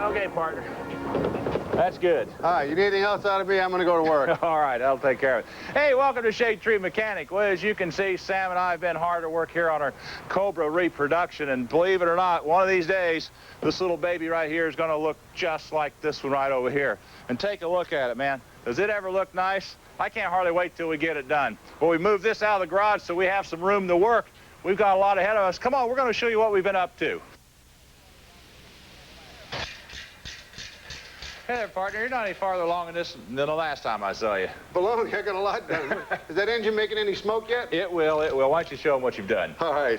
Okay, partner. That's good. All right, you need anything else out of me? I'm going to go to work. All right, I'll take care of it. Hey, welcome to Shadetree Mechanic. Well, as you can see, Sam and I have been hard at work here on our Cobra reproduction, and believe it or not, one of these days, this little baby right here is going to look just like this one right over here. And take a look at it, man. Does it ever look nice? I can't hardly wait till we get it done. Well, we moved this out of the garage so we have some room to work. We've got a lot ahead of us. Come on, we're going to show you what we've been up to. Hey there, partner. You're not any farther along in this than the last time I saw you. Baloney, I got a lot done. Is that engine making any smoke yet? It will, it will. Why don't you show them what you've done? All right.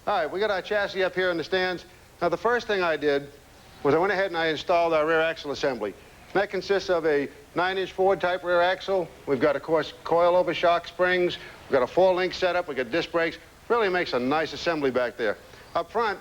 All right, we got our chassis up here in the stands. Now, the first thing I did was I went ahead and I installed our rear axle assembly. That consists of a 9-inch Ford type rear axle. We've got, of course, coil-over shock springs. We've got a 4-link setup. We've got disc brakes. Really makes a nice assembly back there. Up front,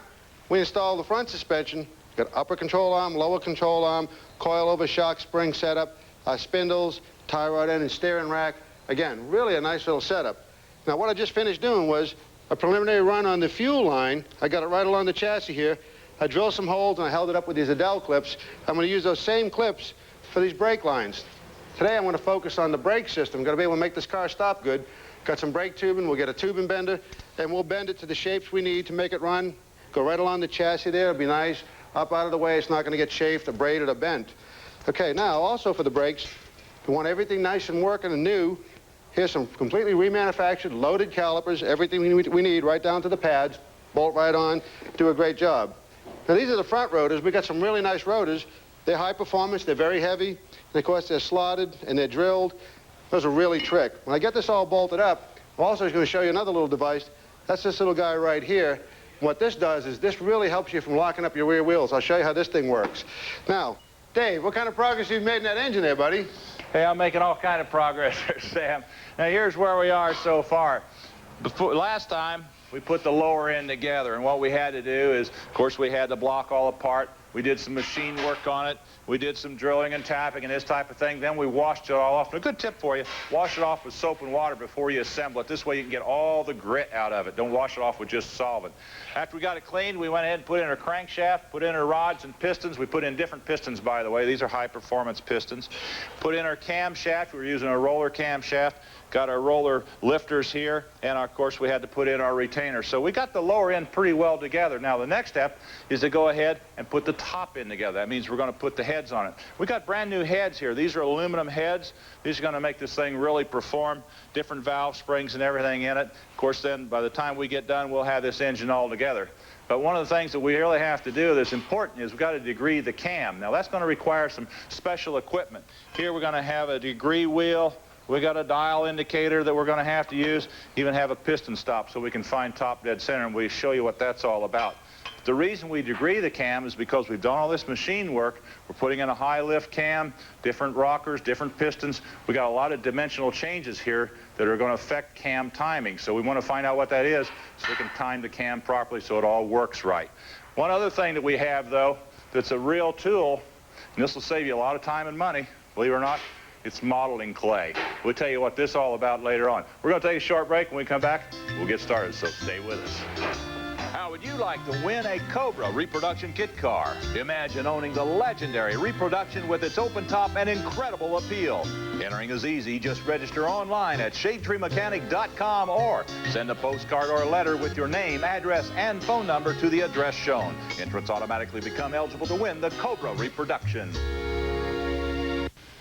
we installed the front suspension. Got upper control arm, lower control arm, coil-over shock spring setup, spindles, tie rod end, and steering rack. Again, really a nice little setup. Now, what I just finished doing was a preliminary run on the fuel line. I got it right along the chassis here. I drilled some holes, and I held it up with these Adele clips. I'm going to use those same clips for these brake lines. Today, I'm going to focus on the brake system. I'm going to be able to make this car stop good. Got some brake tubing. We'll get a tubing bender, and we'll bend it to the shapes we need to make it run. Go right along the chassis there. It'll be nice. Up out of the way, it's not going to get chafed or braided or bent. Okay, now, also for the brakes, we want everything nice and working and new. Here's some completely remanufactured, loaded calipers, everything we need right down to the pads. Bolt right on, do a great job. Now, these are the front rotors. We got some really nice rotors. They're high performance, they're very heavy, and of course, they're slotted and they're drilled. Those are really trick. When I get this all bolted up, I'm also going to show you another little device. That's this little guy right here. What this does is this really helps you from locking up your rear wheels. I'll show you how this thing works. Now, Dave, what kind of progress you've made in that engine there, buddy? Hey, I'm making all kind of progress there, Sam. Now, here's where we are so far. Last time, we put the lower end together, and what we had to do is, of course, we had to block all apart. We did some machine work on it. We did some drilling and tapping and this type of thing. Then we washed it all off. And a good tip for you, wash it off with soap and water before you assemble it. This way you can get all the grit out of it. Don't wash it off with just solvent. After we got it cleaned, we went ahead and put in our crankshaft, put in our rods and pistons. We put in different pistons, by the way. These are high-performance pistons. Put in our camshaft. We were using a roller camshaft. Got our roller lifters here, and of course we had to put in our retainer. So we got the lower end pretty well together. Now the next step is to go ahead and put the top end together. That means we're going to put the heads on it. We got brand new heads here. These are aluminum heads. These are going to make this thing really perform. Different valve springs and everything in it. Of course, then by the time we get done, we'll have this engine all together. But one of the things that we really have to do that's important is we've got to degree the cam. Now that's going to require some special equipment. Here we're going to have a degree wheel. We got a dial indicator that we're going to have to use, even have a piston stop so we can find top dead center, and we show you what that's all about. The reason we degree the cam is because we've done all this machine work. We're putting in a high lift cam, different rockers, different pistons. We got a lot of dimensional changes here that are going to affect cam timing. So we want to find out what that is so we can time the cam properly so it all works right. One other thing that we have, though, that's a real tool, and this will save you a lot of time and money, believe it or not, it's modeling clay. We'll tell you what this is all about later on. We're going to take a short break. When we come back, we'll get started, so stay with us. How would you like to win a Cobra reproduction kit car? Imagine owning the legendary reproduction with its open top and incredible appeal. Entering is easy. Just register online at ShadeTreeMechanic.com or send a postcard or a letter with your name, address, and phone number to the address shown. Entrants automatically become eligible to win the Cobra reproduction.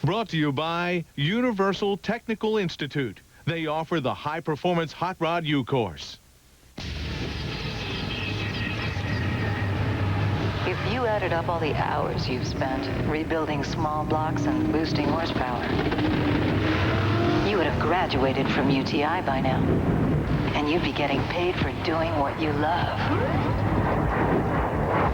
Brought to you by Universal Technical Institute. They offer the high-performance Hot Rod U course. If you added up all the hours you've spent rebuilding small blocks and boosting horsepower, you would have graduated from UTI by now. And you'd be getting paid for doing what you love.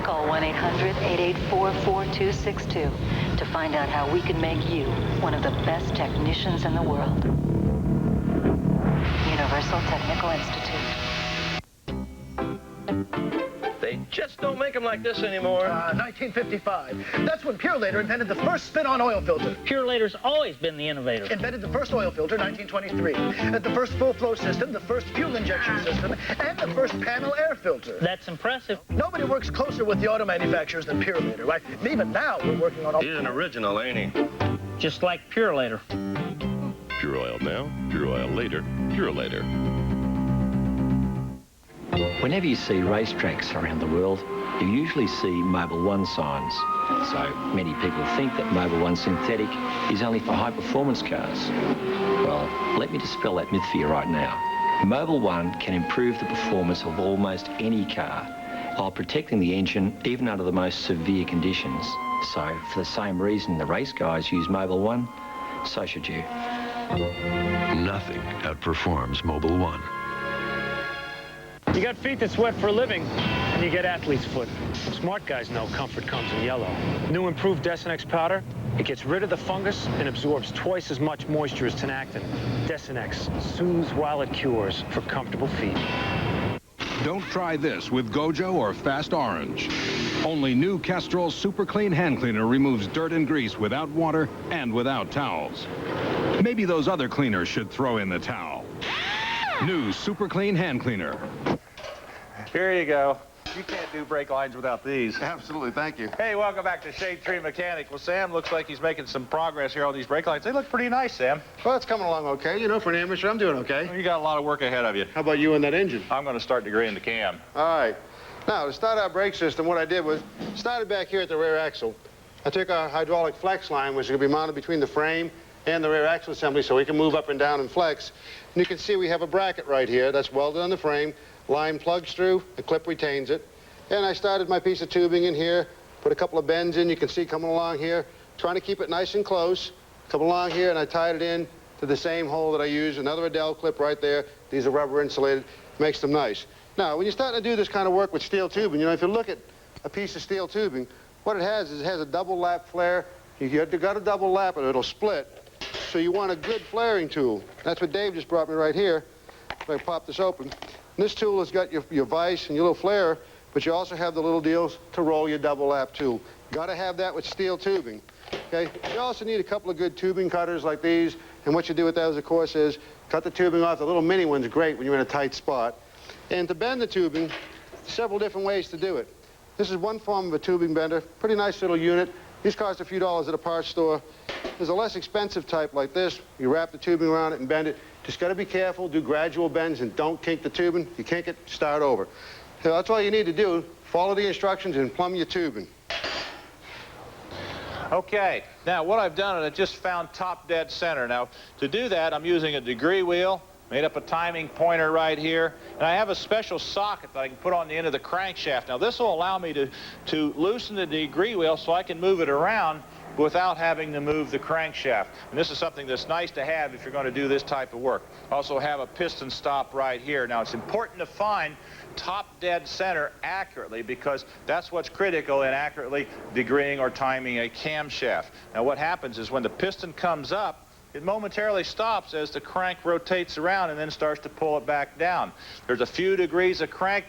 Call 1-800-884-4262 to find out how we can make you one of the best technicians in the world. Universal Technical Institute. They Jets don't make them like this anymore. 1955. That's when Purelator invented the first spin-on oil filter. Purelator's always been the innovator. Invented the first oil filter, 1923. The first full-flow system, the first fuel injection system, and the first panel air filter. That's impressive. Nobody works closer with the auto manufacturers than Purelator, right? Even now, we're working on... He's an original, ain't he? Just like Purelator. Pure oil now, pure oil later, Purelator. Whenever you see racetracks around the world, you usually see Mobil 1 signs. So many people think that Mobil 1 synthetic is only for high-performance cars. Well, let me dispel that myth for you right now. Mobil 1 can improve the performance of almost any car while protecting the engine even under the most severe conditions. So, for the same reason the race guys use Mobil 1, so should you. Nothing outperforms Mobil 1. You got feet that sweat for a living, and you get athlete's foot. Smart guys know comfort comes in yellow. New improved Desinex powder, it gets rid of the fungus and absorbs twice as much moisture as Tenactin. Desinex soothes while it cures for comfortable feet. Don't try this with Gojo or Fast Orange. Only new Castrol Super Clean Hand Cleaner removes dirt and grease without water and without towels. Maybe those other cleaners should throw in the towel. New Super Clean Hand Cleaner. Here you go. You can't do brake lines without these. Absolutely, thank you. Hey, welcome back to Shadetree Mechanic. Well, Sam looks like he's making some progress here on these brake lines. They look pretty nice, Sam. Well, it's coming along okay. You know, for an amateur, I'm doing okay. You got a lot of work ahead of you. How about you and that engine? I'm going to start degreeing the cam. All right. Now, to start our brake system, what I did was, started back here at the rear axle. I took our hydraulic flex line, which is going to be mounted between the frame and the rear axle assembly so we can move up and down and flex. And you can see we have a bracket right here that's welded on the frame. Line plugs through, the clip retains it. And I started my piece of tubing in here, put a couple of bends in, you can see coming along here, trying to keep it nice and close. Come along here, and I tied it in to the same hole that I used, another Adele clip right there. These are rubber insulated, makes them nice. Now, when you're starting to do this kind of work with steel tubing, you know, if you look at a piece of steel tubing, what it has is it has a double lap flare. You got a double lap, and it'll split. So you want a good flaring tool. That's what Dave just brought me right here. If I pop this open. And this tool has got your vise and your little flare, but you also have the little deals to roll your double lap tool. Got to have that with steel tubing. Okay? You also need a couple of good tubing cutters like these. And what you do with those, of course, is cut the tubing off. The little mini one's great when you're in a tight spot. And to bend the tubing, several different ways to do it. This is one form of a tubing bender. Pretty nice little unit. These cost a few dollars at a parts store. There's a less expensive type like this. You wrap the tubing around it and bend it. Just got to be careful, do gradual bends, and don't kink the tubing. If you kink it, start over. So that's all you need to do. Follow the instructions and plumb your tubing. Okay, now what I've done is I just found top dead center. Now, to do that, I'm using a degree wheel, made up a timing pointer right here, and I have a special socket that I can put on the end of the crankshaft. Now, this will allow me to loosen the degree wheel so I can move it around without having to move the crankshaft. And this is something that's nice to have if you're going to do this type of work. Also have a piston stop right here. Now, it's important to find top dead center accurately because that's what's critical in accurately degreeing or timing a camshaft. Now, what happens is when the piston comes up, it momentarily stops as the crank rotates around and then starts to pull it back down. There's a few degrees of crank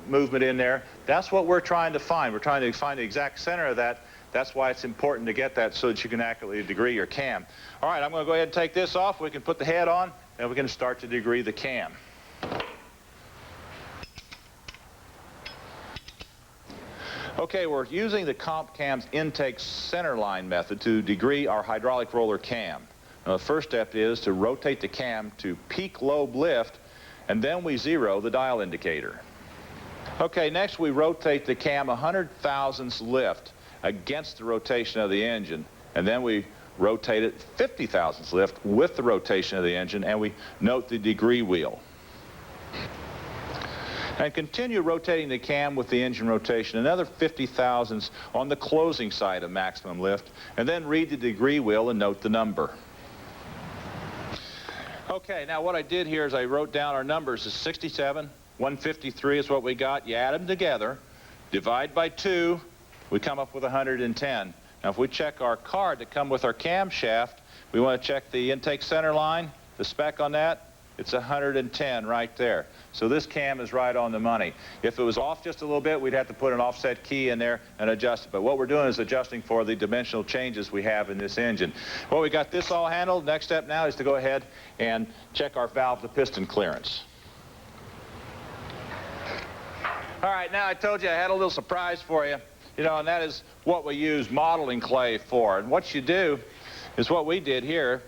movement in there. That's what we're trying to find. We're trying to find the exact center of that. That's why it's important to get that so that you can accurately degree your cam. All right, I'm going to go ahead and take this off. We can put the head on, and we can start to degree the cam. Okay, we're using the Comp Cam's intake centerline method to degree our hydraulic roller cam. Now, the first step is to rotate the cam to peak lobe lift, and then we zero the dial indicator. Okay, next we rotate the cam 100 thousandths lift against the rotation of the engine, and then we rotate it 50 thousandths lift with the rotation of the engine, and we note the degree wheel. And continue rotating the cam with the engine rotation, another 50 thousandths on the closing side of maximum lift, and then read the degree wheel and note the number. Okay, now what I did here is I wrote down our numbers as 67, 153 is what we got. You add them together, divide by 2, we come up with 110. Now, if we check our card that come with our camshaft, we want to check the intake center line, the spec on that, It's 110 right there. So this cam is right on the money. If it was off just a little bit, we'd have to put an offset key in there and adjust it. But what we're doing is adjusting for the dimensional changes we have in this engine. Well, we got this all handled. Next step now is to go ahead and check our valve to piston clearance. All right, now I told you I had a little surprise for you, and that is what we use modeling clay for. And what you do is what we did here.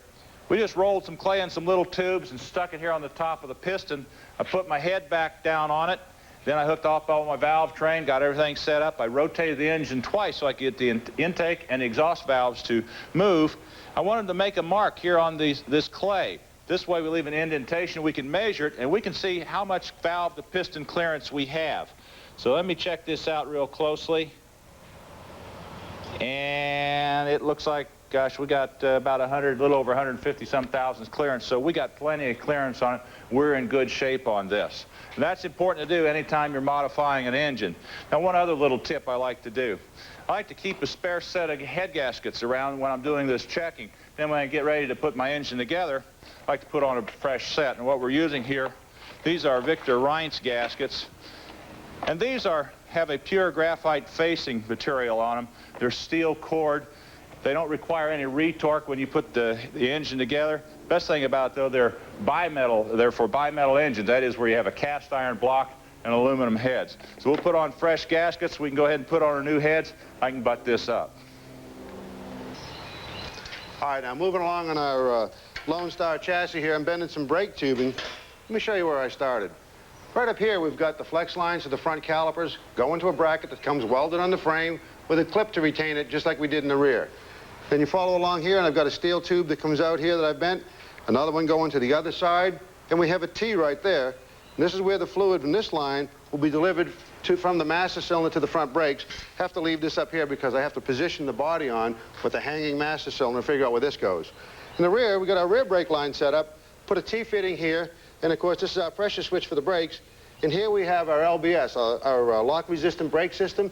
We just rolled some clay in some little tubes and stuck it here on the top of the piston. I put my head back down on it. Then I hooked off all my valve train, got everything set up. I rotated the engine twice so I could get the intake and the exhaust valves to move. I wanted to make a mark here on this clay. This way we leave an indentation, we can measure it, and we can see how much valve to piston clearance we have. So let me check this out real closely. And it looks like, gosh, we got about 100, a little over 150-some thousand clearance, so we got plenty of clearance on it. We're in good shape on this. And that's important to do anytime you're modifying an engine. Now, one other little tip I like to do. I like to keep a spare set of head gaskets around when I'm doing this checking. Then when I get ready to put my engine together, I like to put on a fresh set. And what we're using here, these are Victor Reince gaskets. And these have a pure graphite facing material on them. They're steel cored. They don't require any retorque when you put the engine together. Best thing about it, though, they're bimetal. They're for bimetal engines. That is where you have a cast iron block and aluminum heads. So we'll put on fresh gaskets. We can go ahead and put on our new heads. I can butt this up. All right, now moving along on our Lone Star chassis here, I'm bending some brake tubing. Let me show you where I started. Right up here, we've got the flex lines of the front calipers go into a bracket that comes welded on the frame with a clip to retain it, just like we did in the rear. Then you follow along here, and I've got a steel tube that comes out here that I've bent, another one going to the other side, and we have a T right there. And this is where the fluid from this line will be delivered from the master cylinder to the front brakes. Have to leave this up here because I have to position the body on with the hanging master cylinder and figure out where this goes. In the rear, we got our rear brake line set up, put a T-fitting here, and of course, this is our pressure switch for the brakes. And here we have our LBS, our lock-resistant brake system.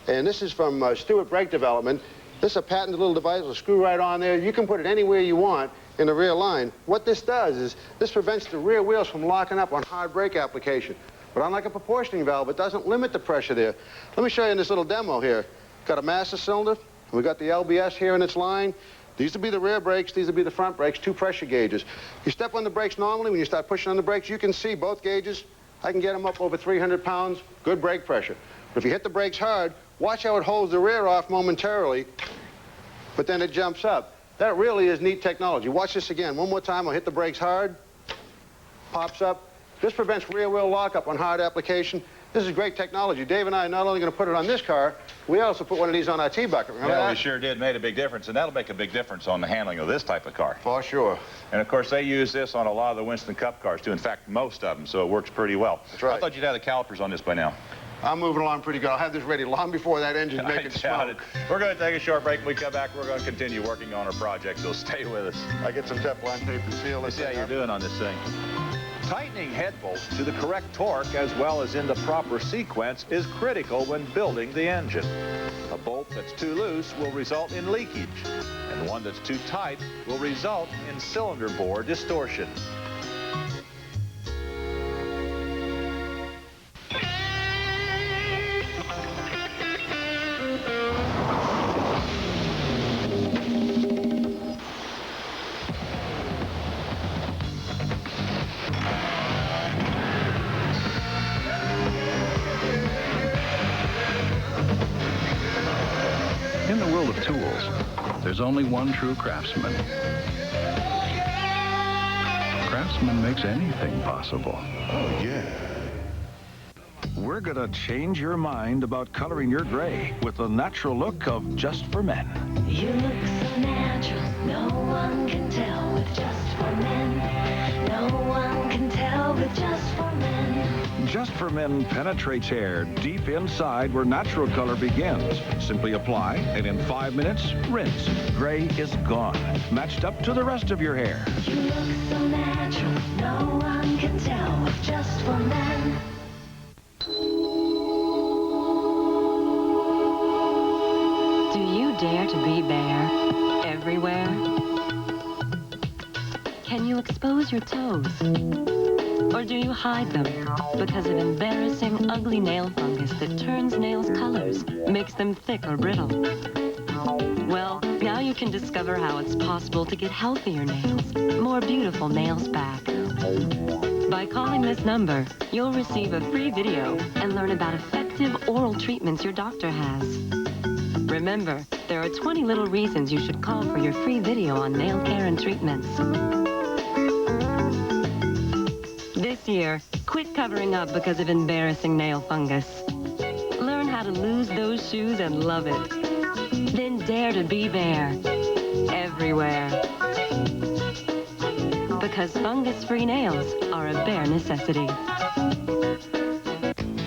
And this is from Stewart Brake Development. This is a patented little device. It'll screw right on there. You can put it anywhere you want in the rear line. What this does is this prevents the rear wheels from locking up on hard brake application. But unlike a proportioning valve, it doesn't limit the pressure there. Let me show you in this little demo here. Got a master cylinder. And we've got the LBS here in its line. These will be the rear brakes. These will be the front brakes, 2 pressure gauges. You step on the brakes normally. When you start pushing on the brakes, you can see both gauges. I can get them up over 300 pounds, good brake pressure. But if you hit the brakes hard, watch how it holds the rear off momentarily, but then it jumps up. That really is neat technology. Watch this again. One more time, I'll hit the brakes hard, pops up. This prevents rear wheel lockup on hard application. This is great technology. Dave and I are not only going to put it on this car, we also put one of these on our T-bucket. Remember that? We sure did. Made a big difference, and that'll make a big difference on the handling of this type of car. For sure. And, of course, they use this on a lot of the Winston Cup cars, too. In fact, most of them, so it works pretty well. That's right. I thought you'd have the calipers on this by now. I'm moving along pretty good. I'll have this ready long before that engine's making smoke. We're going to take a short break. When we come back, we're going to continue working on our project, so stay with us. I get some Teflon tape and seal this. Let's see how you're doing on this thing. Tightening head bolts to the correct torque as well as in the proper sequence is critical when building the engine. A bolt that's too loose will result in leakage, and one that's too tight will result in cylinder bore distortion. In the world of tools, there's only one true craftsman. Craftsman makes anything possible. Oh, yeah. We're gonna change your mind about coloring your gray with the natural look of Just for Men. You look so natural, no one can tell with Just for Men. No one can tell with Just for Men. Just for Men penetrates hair deep inside where natural color begins. Simply apply, and in 5 minutes, rinse. Gray is gone, matched up to the rest of your hair. You look so natural, no one can tell with Just for Men. Do you dare to be bare everywhere? Can you expose your toes? Or do you hide them because of embarrassing, ugly nail fungus that turns nails' colors, makes them thick or brittle? Well, now you can discover how it's possible to get healthier nails, more beautiful nails back. By calling this number, you'll receive a free video and learn about effective oral treatments your doctor has. Remember, there are 20 little reasons you should call for your free video on nail care and treatments. This year, quit covering up because of embarrassing nail fungus. Learn how to lose those shoes and love it. Then dare to be bare. Everywhere. Because fungus-free nails are a bare necessity.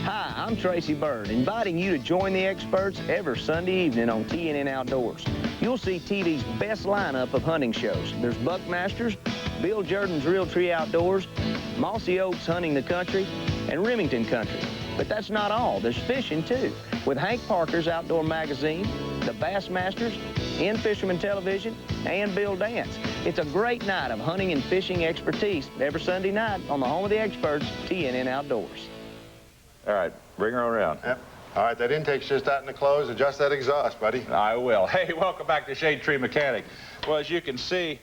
Hi, I'm Tracy Byrd, inviting you to join the experts every Sunday evening on TNN Outdoors. You'll see TV's best lineup of hunting shows. There's Buckmasters, Bill Jordan's Realtree Outdoors, Mossy Oaks Hunting the Country, and Remington Country. But that's not all. There's fishing, too, with Hank Parker's Outdoor Magazine, the Bassmasters, In Fisherman Television, and Bill Dance. It's a great night of hunting and fishing expertise every Sunday night on the home of the experts, TNN Outdoors. All right, bring her around. Yep. All right, that intake's just starting to close. Adjust that exhaust, buddy. I will. Hey, welcome back to Shadetree Mechanic. Well, as you can see,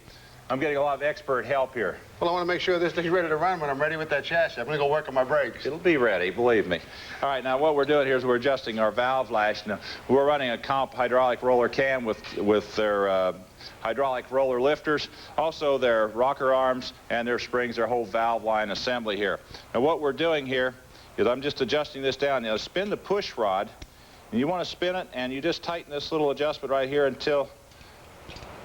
I'm getting a lot of expert help here. Well, I want to make sure this thing's ready to run when I'm ready with that chassis. I'm going to go work on my brakes. It'll be ready, believe me. All right, now what we're doing here is we're adjusting our valve lash. Now, we're running a comp hydraulic roller cam with their hydraulic roller lifters, also their rocker arms and their springs, their whole valve line assembly here. Now, what we're doing here is I'm just adjusting this down. Now, spin the push rod, and you want to spin it, and you just tighten this little adjustment right here until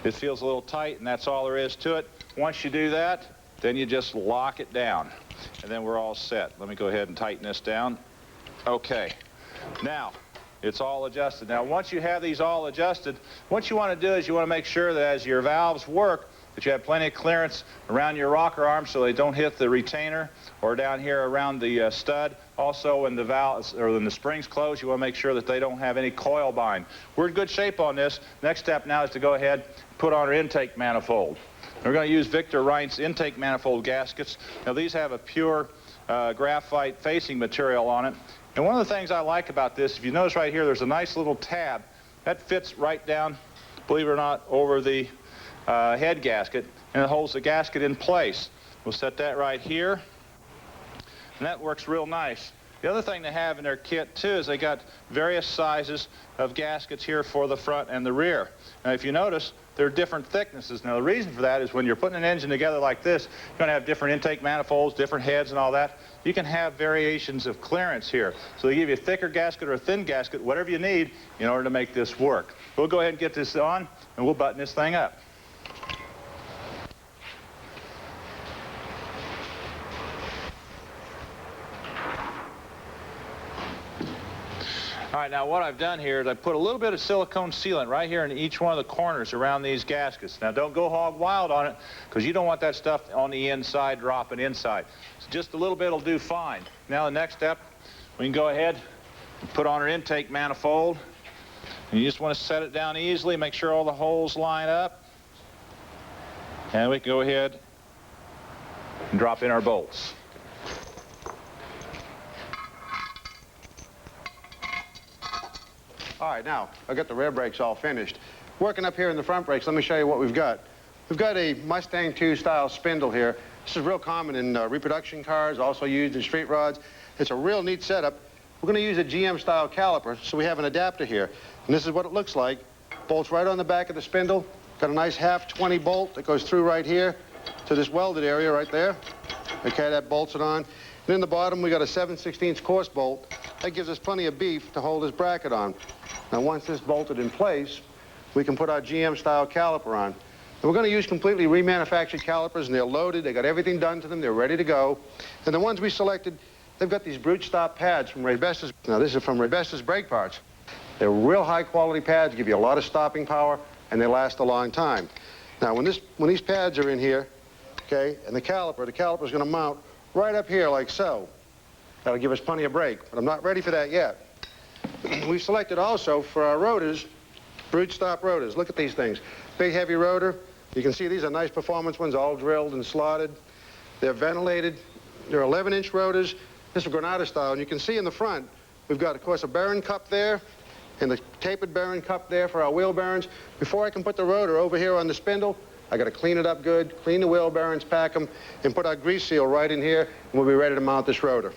it feels a little tight, and that's all there is to it. Once you do that, then you just lock it down, and then we're all set. Let me go ahead and tighten this down. Okay. Now, it's all adjusted. Now, once you have these all adjusted, what you want to do is you want to make sure that as your valves work, that you have plenty of clearance around your rocker arms so they don't hit the retainer or down here around the stud. Also, when the valves or when the springs close, you want to make sure that they don't have any coil bind. We're in good shape on this. Next step now is to go ahead and put on our intake manifold. We're going to use Victor Reintz's intake manifold gaskets. Now, these have a pure graphite facing material on it. And one of the things I like about this, if you notice right here, there's a nice little tab that fits right down, believe it or not, over the head gasket, and it holds the gasket in place. We'll set that right here, and that works real nice. The other thing they have in their kit, too, is they got various sizes of gaskets here for the front and the rear. Now, if you notice, they're different thicknesses. Now, the reason for that is when you're putting an engine together like this, you're going to have different intake manifolds, different heads and all that. You can have variations of clearance here. So they give you a thicker gasket or a thin gasket, whatever you need, in order to make this work. We'll go ahead and get this on, and we'll button this thing up. All right, now what I've done here is I put a little bit of silicone sealant right here in each one of the corners around these gaskets. Now, don't go hog wild on it, because you don't want that stuff on the inside dropping inside. So just a little bit will do fine. Now, the next step, we can go ahead and put on our intake manifold. And you just want to set it down easily, make sure all the holes line up. And we can go ahead and drop in our bolts. All right, now, I've got the rear brakes all finished. Working up here in the front brakes, let me show you what we've got. We've got a Mustang II style spindle here. This is real common in reproduction cars, also used in street rods. It's a real neat setup. We're going to use a GM style caliper, so we have an adapter here. And this is what it looks like. Bolts right on the back of the spindle. Got a nice half 20 bolt that goes through right here to this welded area right there. Okay, that bolts it on. And in the bottom, we got a 7/16 course bolt. That gives us plenty of beef to hold this bracket on. Now, once this is bolted in place, we can put our GM-style caliper on. And we're going to use completely remanufactured calipers, and they're loaded. They got everything done to them. They're ready to go. And the ones we selected, they've got these brute stop pads from Raybestos. Now, this is from Raybestos Brake Parts. They're real high-quality pads, give you a lot of stopping power, and they last a long time. Now, when these pads are in here, okay, and the caliper's going to mount right up here like so. That'll give us plenty of brake, but I'm not ready for that yet. We've selected also for our rotors, brute stop rotors. Look at these things. Big heavy rotor, You can see these are nice performance ones, all drilled and slotted. They're ventilated. They're 11-inch rotors. This is Granada style, and you can see in the front, we've got, of course, a bearing cup there, and the tapered bearing cup there for our wheel bearings. Before I can put the rotor over here on the spindle, I got to clean it up good, clean the wheel bearings, pack them, and put our grease seal right in here, and we'll be ready to mount this rotor.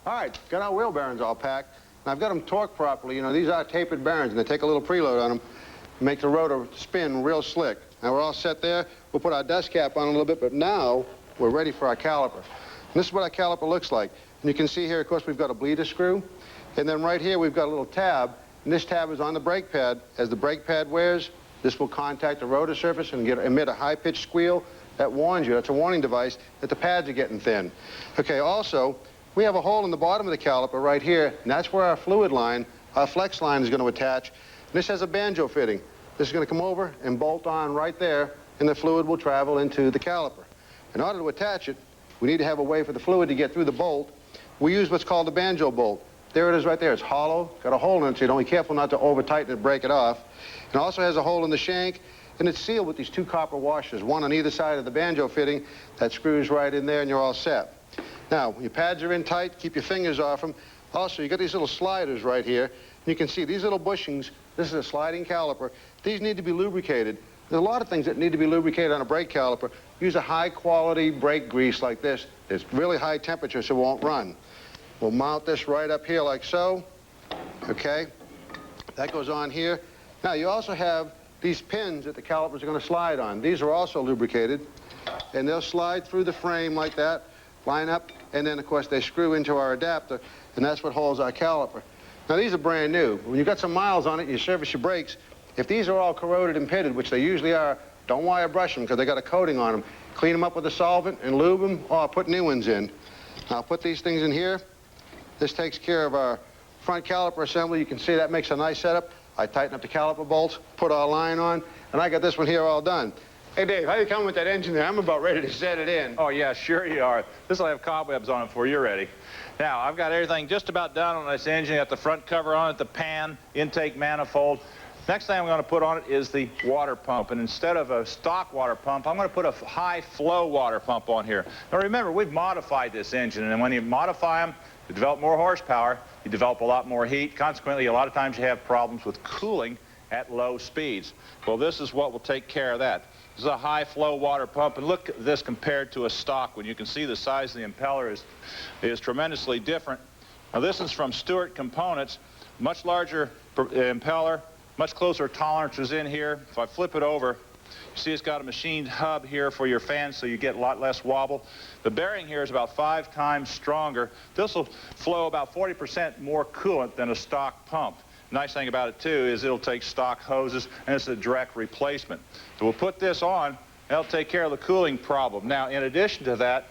All right, got our wheel bearings all packed, and I've got them torqued properly. You know, these are tapered bearings, and they take a little preload on them, make the rotor spin real slick. Now we're all set there. We'll put our dust cap on a little bit, but now we're ready for our caliper. And this is what our caliper looks like. And you can see here, of course, we've got a bleeder screw, and then right here we've got a little tab, and this tab is on the brake pad. As the brake pad wears, this will contact the rotor surface and emit a high-pitched squeal that warns you. That's a warning device that the pads are getting thin. Okay, also, we have a hole in the bottom of the caliper right here, and that's where our fluid line, our flex line, is going to attach. This has a banjo fitting. This is going to come over and bolt on right there, and the fluid will travel into the caliper. In order to attach it, we need to have a way for the fluid to get through the bolt. We use what's called the banjo bolt. There it is right there. It's hollow, got a hole in it, so you don't be careful not to over-tighten it and break it off. It also has a hole in the shank, and it's sealed with these 2 copper washers, one on either side of the banjo fitting. That screws right in there, and you're all set. Now, when your pads are in tight, keep your fingers off them. Also, you got these little sliders right here. And you can see these little bushings. This is a sliding caliper. These need to be lubricated. There's a lot of things that need to be lubricated on a brake caliper. Use a high-quality brake grease like this. It's really high temperature, so it won't run. We'll mount this right up here like so. Okay? That goes on here. Now, you also have these pins that the calipers are going to slide on. These are also lubricated, and they'll slide through the frame like that, line up, and then, of course, they screw into our adapter, and that's what holds our caliper. Now, these are brand new. When you've got some miles on it, you service your brakes. If these are all corroded and pitted, which they usually are, don't wire brush them because they got a coating on them. Clean them up with a solvent and lube them, or put new ones in. Now, I'll put these things in here. This takes care of our front caliper assembly. You can see that makes a nice setup. I tighten up the caliper bolts, put our line on, and I got this one here all done. Hey, Dave, how you coming with that engine there? I'm about ready to set it in. Oh, yeah, sure you are. This will have cobwebs on it before you're ready. Now, I've got everything just about done on this engine. Got the front cover on it, the pan, intake manifold. Next thing I'm going to put on it is the water pump. And instead of a stock water pump, I'm going to put a high-flow water pump on here. Now, remember, we've modified this engine. And when you modify them, you develop more horsepower, you develop a lot more heat. Consequently, a lot of times you have problems with cooling at low speeds. Well, this is what will take care of that. This is a high-flow water pump, and look at this compared to a stock one. You can see the size of the impeller is tremendously different. Now, this is from Stewart Components. Much larger impeller, much closer tolerances in here. If I flip it over, you see it's got a machined hub here for your fans, so you get a lot less wobble. The bearing here is about 5 times stronger. This will flow about 40% more coolant than a stock pump. Nice thing about it, too, is it'll take stock hoses, and it's a direct replacement. So we'll put this on, and it'll take care of the cooling problem. Now, in addition to that,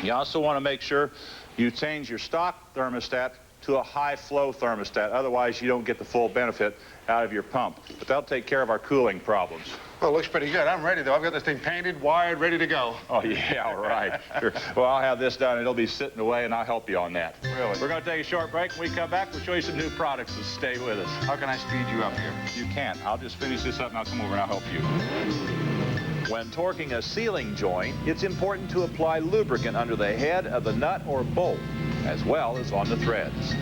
you also want to make sure you change your stock thermostat to a high-flow thermostat. Otherwise, you don't get the full benefit out of your pump. But that'll take care of our cooling problems. Well, it looks pretty good. I'm ready, though. I've got this thing painted, wired, ready to go. Oh, yeah, right. Sure. Well, I'll have this done. It'll be sitting away, and I'll help you on that. Really? We're going to take a short break. When we come back, we'll show you some new products, so stay with us. How can I speed you up here? You can't. I'll just finish this up, and I'll come over and I'll help you. When torquing a sealing joint, it's important to apply lubricant under the head of the nut or bolt, as well as on the threads.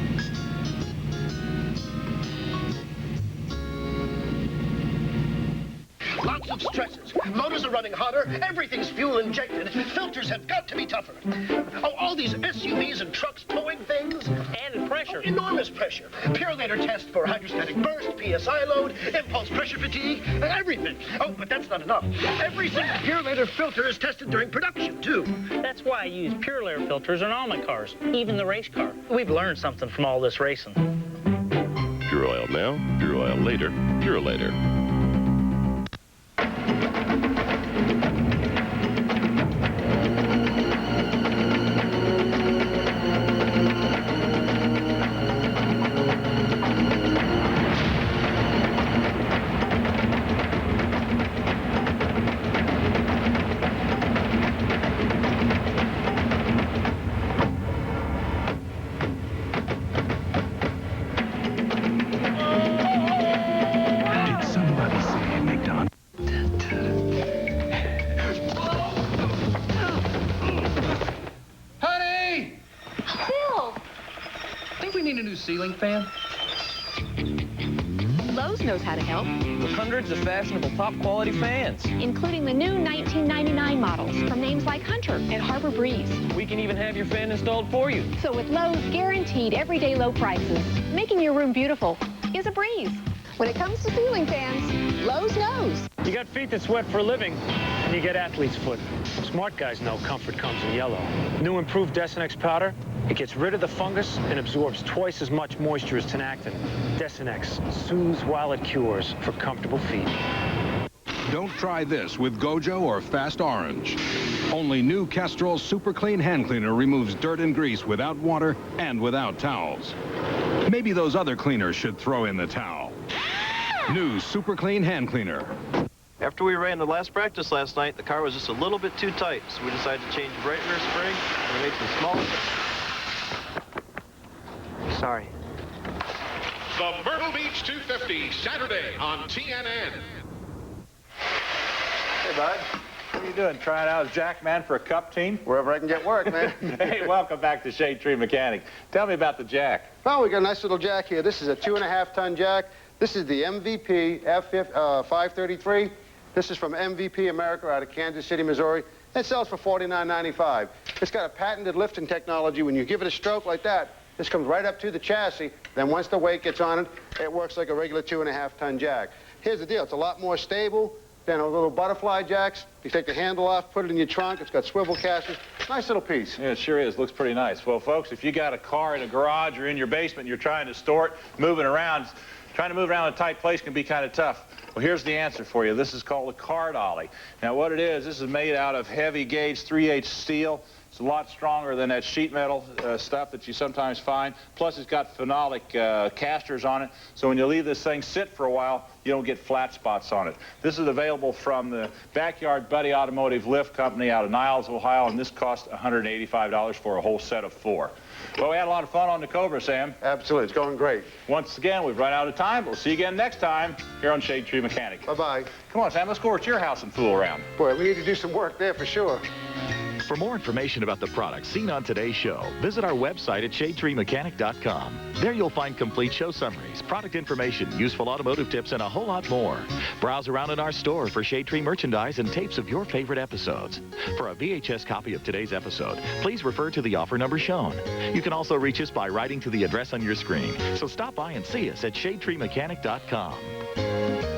Lots of stresses. Motors are running hotter. Everything's fuel injected. Filters have got to be tougher. Oh, all these SUVs and trucks towing things. Added pressure. Oh, enormous pressure. Purelator test for hydrostatic burst, PSI load, impulse pressure fatigue, everything. Oh, but that's not enough. Every single Purelator filter is tested during production, too. That's why I use Purelator filters on all my cars, even the race car. We've learned something from all this racing. Pure oil now, pure oil later, Purelator. a new ceiling fan? Lowe's knows how to help. With hundreds of fashionable top-quality fans. Including the new 1999 models from names like Hunter and Harbor Breeze. We can even have your fan installed for you. So with Lowe's guaranteed everyday low prices, making your room beautiful is a breeze. When it comes to ceiling fans, Lowe's knows. You got feet that sweat for a living, and you get athlete's foot. Smart guys know comfort comes in yellow. New improved Desinex powder, it gets rid of the fungus and absorbs twice as much moisture as Tenactin. Desinex soothes while it cures for comfortable feet. Don't try this with Gojo or Fast Orange. Only new Castrol Super Clean Hand Cleaner removes dirt and grease without water and without towels. Maybe those other cleaners should throw in the towel. New Super Clean Hand Cleaner. After we ran the last practice last night, the car was just a little bit too tight, so we decided to change the right rear spring and make some small adjustments. Sorry. The Myrtle Beach 250, Saturday on TNN. Hey, bud. What are you doing? Trying out as jackman for a cup team? Wherever I can get work, man. Hey, welcome back to Shadetree Mechanic. Tell me about the jack. Well, we got a nice little jack here. This is a 2.5-ton jack. This is the MVP F533. This is from MVP America out of Kansas City, Missouri. It sells for $49.95. It's got a patented lifting technology. When you give it a stroke like that, this comes right up to the chassis. Then once the weight gets on it, it works like a regular 2.5-ton jack. Here's the deal. It's a lot more stable than a little butterfly jacks. You take the handle off, put it in your trunk. It's got swivel casters. Nice little piece. Yeah, it sure is. Looks pretty nice. Well, folks, if you got a car in a garage or in your basement and you're trying to store it, moving around, trying to move around in a tight place can be kind of tough. Well, here's the answer for you. This is called a car dolly. Now, what it is, this is made out of heavy gauge 3/8 steel. It's a lot stronger than that sheet metal stuff that you sometimes find. Plus, it's got phenolic casters on it, so when you leave this thing sit for a while, you don't get flat spots on it. This is available from the Backyard Buddy Automotive Lift Company out of Niles, Ohio, and this costs $185 for a whole set of 4. Well, we had a lot of fun on the Cobra, Sam. Absolutely. It's going great. Once again, we've run out of time. We'll see you again next time here on Shadetree Mechanic. Bye-bye. Come on, Sam. Let's go over to your house and fool around. Boy, we need to do some work there for sure. For more information about the products seen on today's show, visit our website at ShadeTreeMechanic.com. There you'll find complete show summaries, product information, useful automotive tips, and a whole lot more. Browse around in our store for Shadetree merchandise and tapes of your favorite episodes. For a VHS copy of today's episode, please refer to the offer number shown. You can also reach us by writing to the address on your screen. So stop by and see us at ShadeTreeMechanic.com.